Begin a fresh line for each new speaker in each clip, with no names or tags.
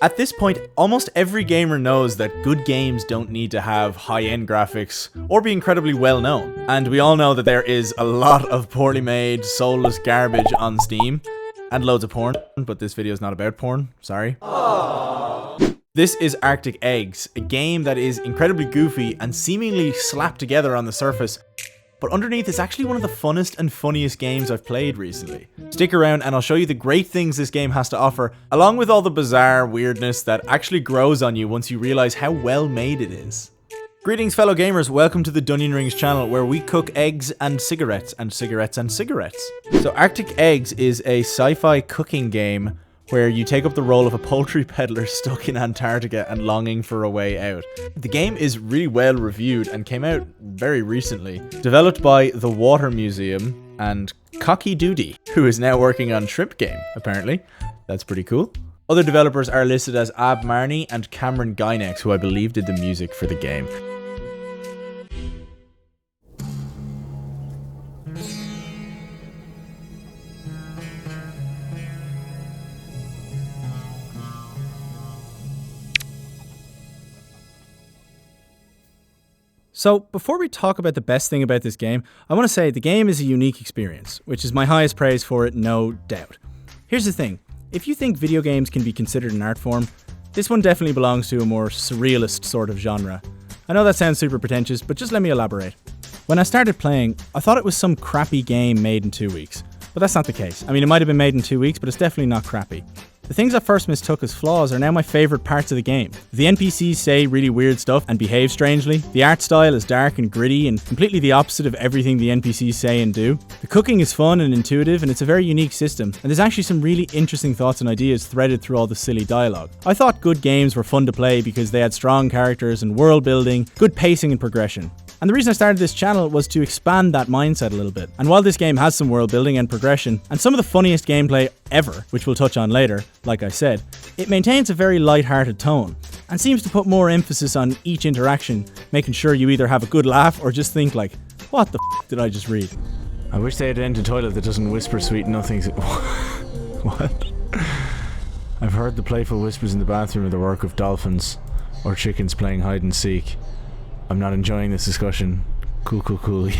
At this point, almost every gamer knows that good games don't need to have high-end graphics or be incredibly well known. And we all know that there is a lot of poorly made, soulless garbage on Steam. And loads of porn, but this video is not about porn, sorry. Aww. This is Arctic Eggs, a game that is incredibly goofy and seemingly slapped together on the surface, but underneath it's actually one of the funnest and funniest games I've played recently. Stick around and I'll show you the great things this game has to offer, along with all the bizarre weirdness that actually grows on you once you realize how well made it is. Greetings fellow gamers, welcome to the Dungeon Rings channel where we cook eggs and cigarettes and cigarettes and cigarettes. So Arctic Eggs is a sci-fi cooking game where you take up the role of a poultry peddler stuck in Antarctica and longing for a way out. The game is really well reviewed and came out very recently. Developed by The Water Museum and Cocky Doody, who is now working on Shrimp Game, apparently. That's pretty cool. Other developers are listed as Ab Marnie and Cameron Gynex, who I believe did the music for the game. So, before we talk about the best thing about this game, I want to say the game is a unique experience, which is my highest praise for it, no doubt. Here's the thing, if you think video games can be considered an art form, this one definitely belongs to a more surrealist sort of genre. I know that sounds super pretentious, but just let me elaborate. When I started playing, I thought it was some crappy game made in 2 weeks, but that's not the case. I mean, it might have been made in 2 weeks, but it's definitely not crappy. The things I first mistook as flaws are now my favourite parts of the game. The NPCs say really weird stuff and behave strangely. The art style is dark and gritty and completely the opposite of everything the NPCs say and do. The cooking is fun and intuitive and it's a very unique system. And there's actually some really interesting thoughts and ideas threaded through all the silly dialogue. I thought good games were fun to play because they had strong characters and world building, good pacing and progression. And the reason I started this channel was to expand that mindset a little bit. And while this game has some world building and progression, and some of the funniest gameplay ever, which we'll touch on later, like I said, it maintains a very light-hearted tone, and seems to put more emphasis on each interaction, making sure you either have a good laugh or just think like, what the f did I just read? I wish they had an ended toilet that doesn't whisper sweet nothings. What? I've heard the playful whispers in the bathroom are the work of dolphins, or chickens playing hide and seek. I'm not enjoying this discussion. Cool.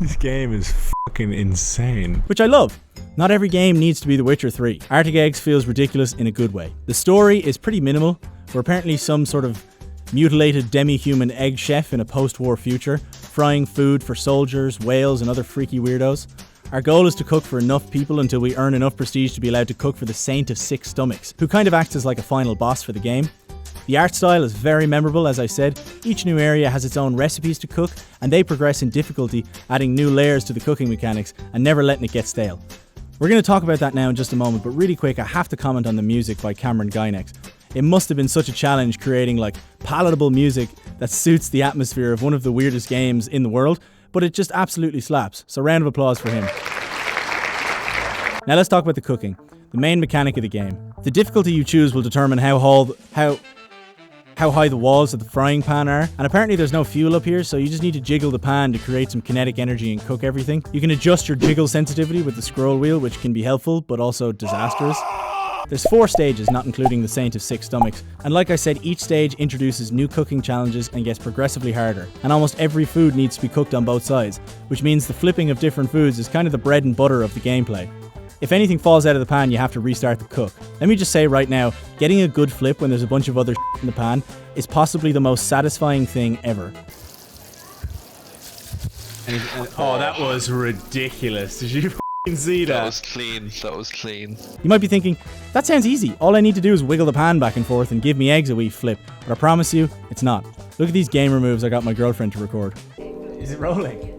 This game is fucking insane. Which I love. Not every game needs to be The Witcher 3. Arctic Eggs feels ridiculous in a good way. The story is pretty minimal. We're apparently some sort of mutilated demi-human egg chef in a post-war future, frying food for soldiers, whales, and other freaky weirdos. Our goal is to cook for enough people until we earn enough prestige to be allowed to cook for the Saint of Six Stomachs, who kind of acts as like a final boss for the game. The art style is very memorable, as I said. Each new area has its own recipes to cook, and they progress in difficulty, adding new layers to the cooking mechanics and never letting it get stale. We're going to talk about that now in just a moment, but really quick, I have to comment on the music by Cameron Gynex. It must have been such a challenge creating like palatable music that suits the atmosphere of one of the weirdest games in the world, but it just absolutely slaps. So round of applause for him. Now let's talk about the cooking, the main mechanic of the game. The difficulty you choose will determine how high the walls of the frying pan are, and apparently there's no fuel up here, so you just need to jiggle the pan to create some kinetic energy and cook everything. You can adjust your jiggle sensitivity with the scroll wheel, which can be helpful but also disastrous. There's 4 stages, not including the Saint of Six Stomachs, and like I said, each stage introduces new cooking challenges and gets progressively harder, and almost every food needs to be cooked on both sides, which means the flipping of different foods is kind of the bread and butter of the gameplay. If anything falls out of the pan, you have to restart the cook. Let me just say right now, getting a good flip when there's a bunch of other shit in the pan is possibly the most satisfying thing ever. Oh, that was ridiculous. Did you see that?
That was clean.
You might be thinking, that sounds easy. All I need to do is wiggle the pan back and forth and give me eggs a wee flip. But I promise you, it's not. Look at these gamer moves I got my girlfriend to record. Is it rolling?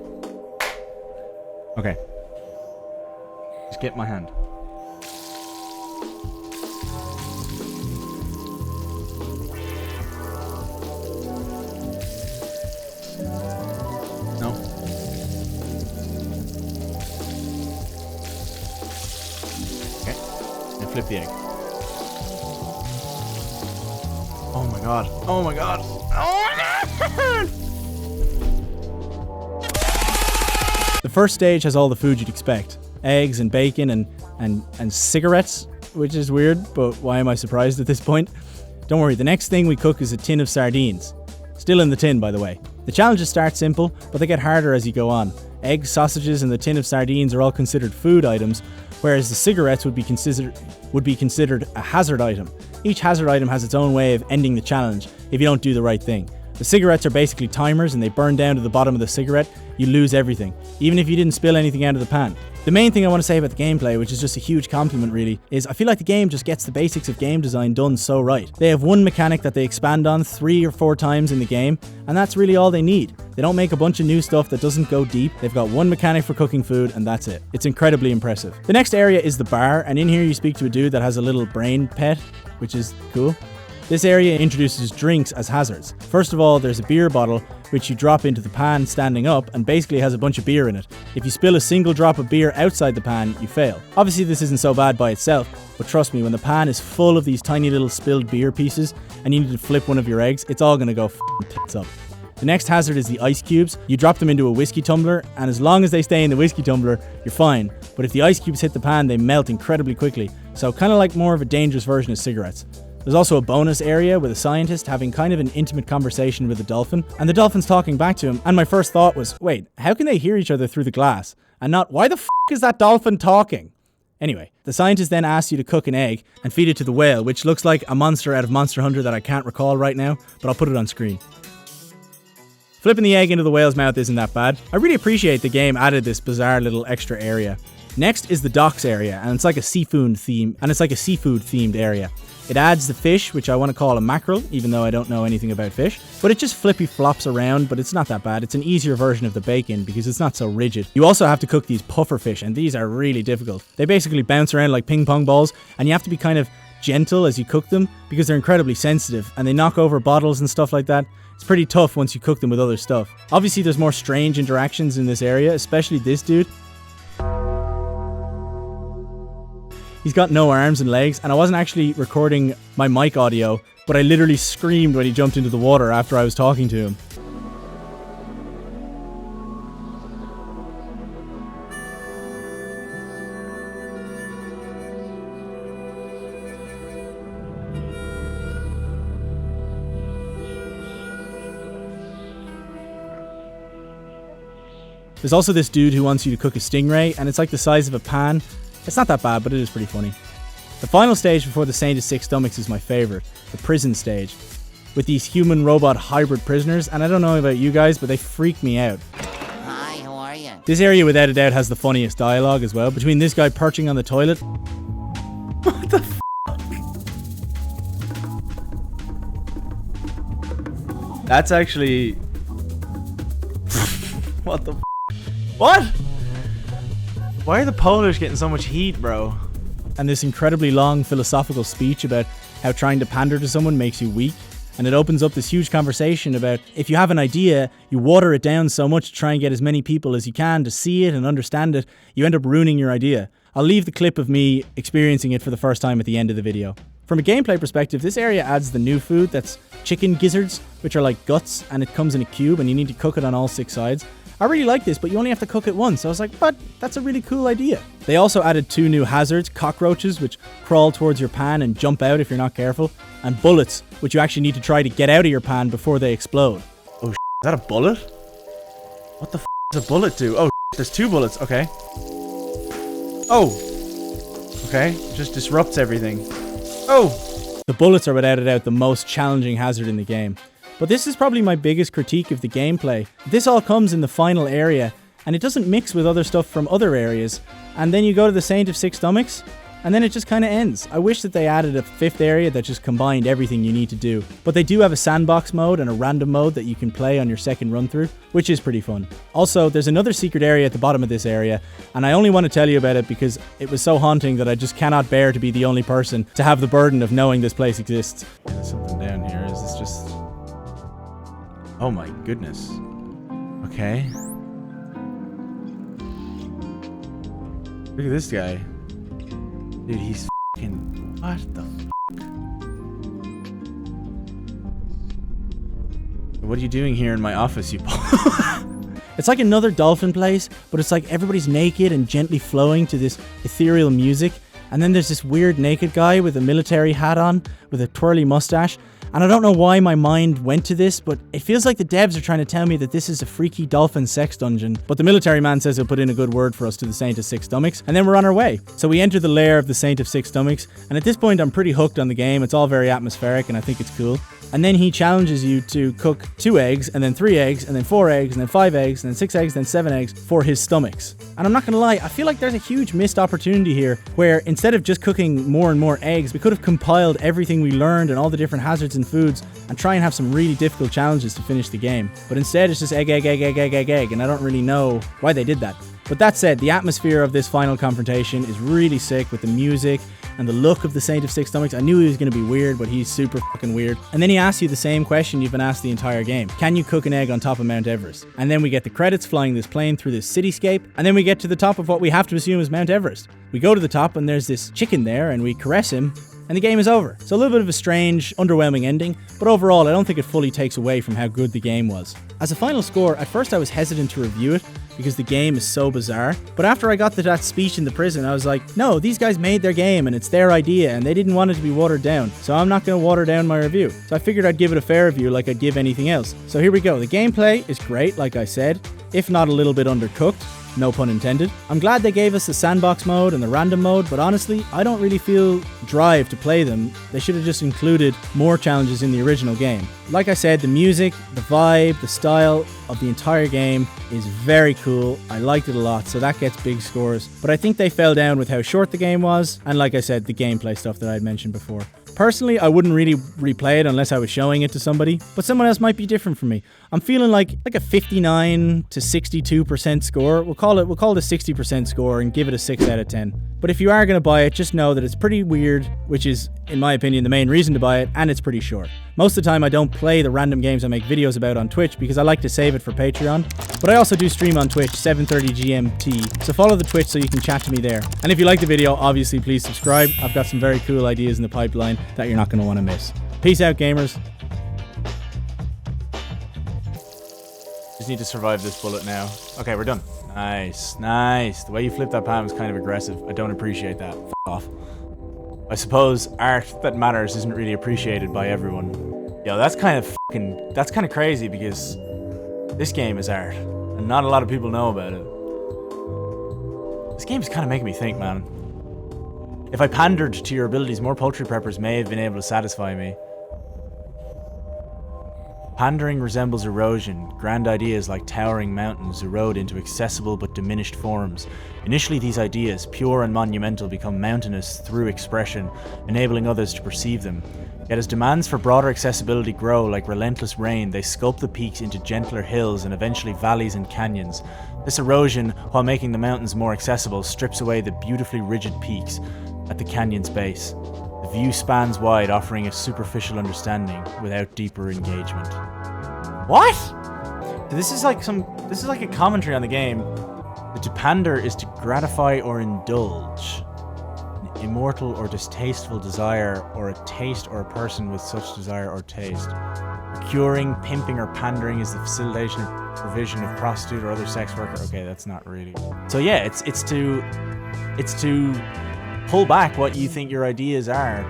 Okay. Just get my hand. No. Okay. Now flip the egg. Oh my god. Oh my god. Oh my god! The first stage has all the food you'd expect. Eggs and bacon and cigarettes. which is weird, but why am I surprised at this point? Don't worry, the next thing we cook is a tin of sardines. Still in the tin, by the way. The challenges start simple, but they get harder as you go on. Eggs, sausages, and the tin of sardines are all considered food items, whereas the cigarettes would be considered a hazard item. Each hazard item has its own way of ending the challenge if you don't do the right thing. The cigarettes are basically timers and they burn down to the bottom of the cigarette. You lose everything, even if you didn't spill anything out of the pan. The main thing I want to say about the gameplay, which is just a huge compliment really, is I feel like the game just gets the basics of game design done so right. They have one mechanic that they expand on 3 or 4 times in the game, and that's really all they need. They don't make a bunch of new stuff that doesn't go deep. They've got one mechanic for cooking food and that's it. It's incredibly impressive. The next area is the bar, and in here you speak to a dude that has a little brain pet, which is cool. This area introduces drinks as hazards. First of all, there's a beer bottle, which you drop into the pan standing up and basically has a bunch of beer in it. If you spill a single drop of beer outside the pan, you fail. Obviously this isn't so bad by itself, but trust me, when the pan is full of these tiny little spilled beer pieces and you need to flip one of your eggs, it's all gonna go f***ing tits up. The next hazard is the ice cubes. You drop them into a whiskey tumbler, and as long as they stay in the whiskey tumbler, you're fine. But if the ice cubes hit the pan, they melt incredibly quickly, so kind of like more of a dangerous version of cigarettes. There's also a bonus area with a scientist having kind of an intimate conversation with a dolphin, and the dolphin's talking back to him, and my first thought was, wait, how can they hear each other through the glass? And not, why the f*** is that dolphin talking? Anyway, the scientist then asks you to cook an egg and feed it to the whale, which looks like a monster out of Monster Hunter that I can't recall right now, but I'll put it on screen. Flipping the egg into the whale's mouth isn't that bad. I really appreciate the game added this bizarre little extra area. Next is the docks area, and it's like a seafood themed area. It adds the fish, which I want to call a mackerel, even though I don't know anything about fish. But it just flippy flops around, but it's not that bad. It's an easier version of the bacon because it's not so rigid. You also have to cook these puffer fish, and these are really difficult. They basically bounce around like ping pong balls, and you have to be kind of gentle as you cook them because they're incredibly sensitive, and they knock over bottles and stuff like that. It's pretty tough once you cook them with other stuff. Obviously, there's more strange interactions in this area, especially this dude. He's got no arms and legs, and I wasn't actually recording my mic audio, but I literally screamed when he jumped into the water after I was talking to him. There's also this dude who wants you to cook a stingray, and it's like the size of a pan. It's not that bad, but it is pretty funny. The final stage before the Saint of Six Stomachs is my favourite, the prison stage, with these human-robot hybrid prisoners, and I don't know about you guys, but they freak me out.
Hi, how are you?
This area without a doubt has the funniest dialogue as well, between this guy perching on the toilet. What the f***? That's actually... What the f***? What? Why are the Polish getting so much heat, bro? And this incredibly long philosophical speech about how trying to pander to someone makes you weak. And it opens up this huge conversation about if you have an idea, you water it down so much to try and get as many people as you can to see it and understand it, you end up ruining your idea. I'll leave the clip of me experiencing it for the first time at the end of the video. From a gameplay perspective, this area adds the new food that's chicken gizzards, which are like guts, and it comes in a cube and you need to cook it on all 6 sides. I really like this, but you only have to cook it once. So I was like, but that's a really cool idea. They also added 2 new hazards, cockroaches, which crawl towards your pan and jump out if you're not careful, and bullets, which you actually need to try to get out of your pan before they explode. Oh, is that a bullet? What the does a bullet do? Oh, there's 2 bullets. Okay. Oh. Okay. It just disrupts everything. Oh. The bullets are without a doubt the most challenging hazard in the game. But this is probably my biggest critique of the gameplay. This all comes in the final area, and it doesn't mix with other stuff from other areas. And then you go to the Saint of Six Stomachs, and then it just kind of ends. I wish that they added a 5th area that just combined everything you need to do. But they do have a sandbox mode and a random mode that you can play on your second run through, which is pretty fun. Also, there's another secret area at the bottom of this area, and I only want to tell you about it because it was so haunting that I just cannot bear to be the only person to have the burden of knowing this place exists. There's something down here. Is this just... Oh my goodness. Okay. Look at this guy. Dude, he's f***ing... What the f***? What are you doing here in my office, you It's like another dolphin place, but it's like everybody's naked and gently flowing to this ethereal music, And then there's this weird naked guy with a military hat on, with a twirly mustache. And I don't know why my mind went to this, but it feels like the devs are trying to tell me that this is a freaky dolphin sex dungeon. But the military man says he'll put in a good word for us to the Saint of Six Stomachs, and then we're on our way. So we enter the lair of the Saint of Six Stomachs, and at this point I'm pretty hooked on the game. It's all very atmospheric, and I think it's cool. And then he challenges you to cook 2 eggs, and then 3 eggs, and then 4 eggs, and then 5 eggs, and then 6 eggs, and then 7 eggs for his stomachs. And I'm not gonna lie, I feel like there's a huge missed opportunity here, where instead of just cooking more and more eggs, we could have compiled everything we learned and all the different hazards and foods, and try and have some really difficult challenges to finish the game. But instead it's just egg, egg, egg, egg, egg, egg, egg, and I don't really know why they did that. But that said, the atmosphere of this final confrontation is really sick with the music and the look of the Saint of Six Stomachs. I knew he was going to be weird, but he's super fucking weird. And then he asks you the same question you've been asked the entire game. Can you cook an egg on top of Mount Everest? And then we get the credits flying this plane through this cityscape, and then we get to the top of what we have to assume is Mount Everest. We go to the top and there's this chicken there and we caress him, and the game is over. So a little bit of a strange, underwhelming ending, but overall I don't think it fully takes away from how good the game was. As a final score, at first I was hesitant to review it because the game is so bizarre, but after I got to that speech in the prison, I was like, no, these guys made their game and it's their idea and they didn't want it to be watered down, so I'm not going to water down my review. So I figured I'd give it a fair review like I'd give anything else. So here we go. The gameplay is great, like I said, if not a little bit undercooked. No pun intended. I'm glad they gave us the sandbox mode and the random mode, but honestly, I don't really feel drive to play them. They should have just included more challenges in the original game. Like I said, the music, the vibe, the style of the entire game is very cool. I liked it a lot, so that gets big scores. But I think they fell down with how short the game was, and like I said, the gameplay stuff that I had mentioned before. Personally, I wouldn't really replay it unless I was showing it to somebody, but someone else might be different from me. I'm feeling like a 59 to 62% score. We'll call it a 60% score and give it a 6 out of 10. But if you are going to buy it, just know that it's pretty weird, which is, in my opinion, the main reason to buy it, and it's pretty short. Most of the time I don't play the random games I make videos about on Twitch because I like to save it for Patreon. But I also do stream on Twitch, 7:30 GMT, so follow the Twitch so you can chat to me there. And if you like the video, obviously please subscribe. I've got some very cool ideas in the pipeline that you're not going to want to miss. Peace out, gamers. Just need to survive this bullet now. Okay, we're done. Nice, nice. The way you flipped that pan was kind of aggressive. I don't appreciate that. F off. I suppose art that matters isn't really appreciated by everyone. Yo, that's kind of crazy because this game is art and not a lot of people know about it. This game is kind of making me think, man. If I pandered to your abilities, more poultry preppers may have been able to satisfy me. Pandering resembles erosion. Grand ideas like towering mountains erode into accessible but diminished forms. Initially, these ideas, pure and monumental, become mountainous through expression, enabling others to perceive them. Yet as demands for broader accessibility grow like relentless rain, they sculpt the peaks into gentler hills and eventually valleys and canyons. This erosion, while making the mountains more accessible, strips away the beautifully rigid peaks at the canyon's base. The view spans wide, offering a superficial understanding without deeper engagement. What? This is like a commentary on the game. To pander is to gratify or indulge an immortal or distasteful desire, or a taste or a person with such desire or taste. Procuring, pimping, or pandering is the facilitation or provision of prostitute or other sex worker. Okay, that's not really. So yeah, it's to pull back what you think your ideas are.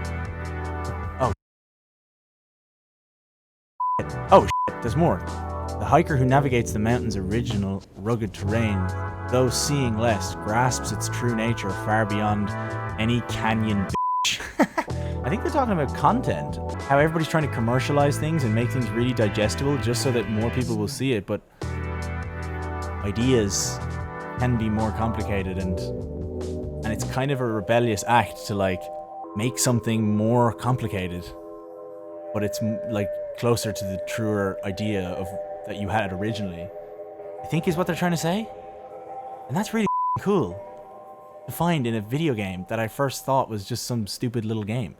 Oh shit, there's more. The hiker who navigates the mountain's original rugged terrain, though seeing less, grasps its true nature far beyond any canyon bitch. I think they're talking about content. How everybody's trying to commercialize things and make things really digestible just so that more people will see it, but ideas can be more complicated, and it's kind of a rebellious act to like make something more complicated, but it's like closer to the truer idea of that you had originally, I think is what they're trying to say. And that's really cool to find in a video game that I first thought was just some stupid little game.